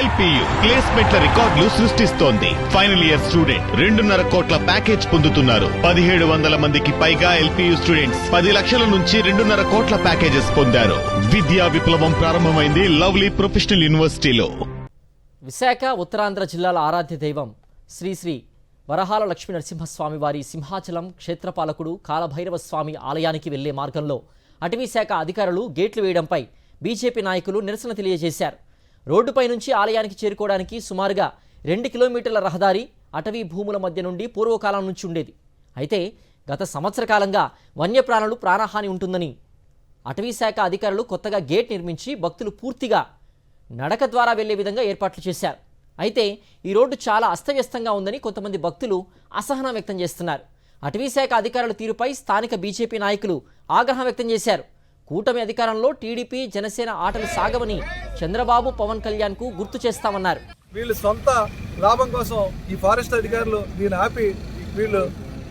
LPU ప్లేస్మెంట్ల రికార్డులు సృష్టిస్తోంది. Final year student 2.5 కోట్ల ప్యాకేజ్ పొందుతున్నారు. 1700 మందికి పైగా ఎల్పియు స్టూడెంట్స్ 10 లక్షల నుంచి 2.5 కోట్ల ప్యాకేజెస్ పొందారు. విద్యా విప్లవం ప్రారంభమైంది లవ్లీ ప్రొఫెషనల్ యూనివర్సిటీలో. విశాఖ ఉత్తరాంధ్ర జిల్లాల ఆరాధ్య దైవం శ్రీ శ్రీ వరహాల లక్ష్మీ నరసింహస్వామి వారి సింహాచలం క్షేత్రపాలకుడు కాలభైరవ స్వామి ఆలయానికి వెళ్లే మార్గంలో అటవీశాఖ అధికారులు గేట్లు వేయడంపై బీజేపీ నాయకులు నిరసన తెలియజేశారు. రోడ్డుపై నుంచి ఆలయానికి చేరుకోవడానికి సుమారుగా 2 కిలోమీటర్ల రహదారి అటవీ భూముల మధ్య నుండి పూర్వకాలం నుంచి ఉండేది. అయితే గత సంవత్సర కాలంగా వన్యప్రాణులు ప్రాణహాని ఉంటుందని అటవీశాఖ అధికారులు కొత్తగా గేట్ నిర్మించి భక్తులు పూర్తిగా నడక ద్వారా వెళ్లే విధంగా ఏర్పాట్లు చేశారు. అయితే ఈ రోడ్డు చాలా అస్తవ్యస్తంగా ఉందని కొంతమంది భక్తులు అసహనం వ్యక్తం చేస్తున్నారు. అటవీశాఖ అధికారుల తీరుపై స్థానిక బీజేపీ నాయకులు ఆగ్రహం వ్యక్తం చేశారు. కూటమి అధికారంలో టీడీపీ జనసేన ఆటలు సాగవని చంద్రబాబు పవన్ కళ్యాణ్ కు గుర్తు చేస్తామన్నారు. వీళ్ళు సొంత లాభం కోసం ఈ ఫారెస్ట్ అధికారులు దీన్ని ఆపి వీళ్ళు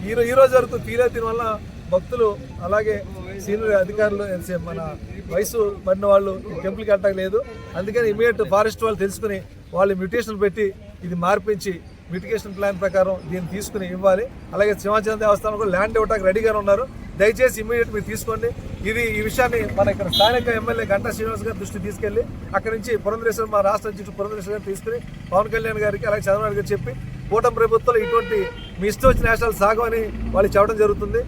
ఈ రోజు వరకు ఫీల్ వల్ల భక్తులు అలాగే సీనియర్ అధికారులు మన వయసు పడిన వాళ్ళు టెంపుల్కి వెళ్ళటం లేదు. అందుకని ఇమీడియట్ ఫారెస్ట్ వాళ్ళు తెలుసుకుని వాళ్ళు మ్యూటేషన్ పెట్టి ఇది మార్పించి మిటిగేషన్ ప్లాన్ ప్రకారం దీన్ని తీసుకుని ఇవ్వాలి. అలాగే సింహాచలం దేవస్థానం కూడా ల్యాండ్ ఇవ్వడానికి రెడీగా ఉన్నారు. దయచేసి ఇమీడియట్ మీరు తీసుకోండి. ఈ విషయాన్ని మన ఇక్కడ స్థానిక ఎమ్మెల్యే గంటా శ్రీనివాస్ గారి దృష్టికి తీసుకెళ్లి అక్కడి నుంచి పురంధరేశ్వర మా రాష్ట్ర అధ్యక్షుడు పురంధరేశ్వర గారు తీసుకుని పవన్ కళ్యాణ్ గారికి అలాగే చంద్రబాబు గారికి చెప్పి కూటమి ప్రభుత్వంలో ఇటువంటి మీ ఇష్టం వచ్చిన నేషనల్ సాగమని వాళ్ళు చెప్పడం జరుగుతుంది.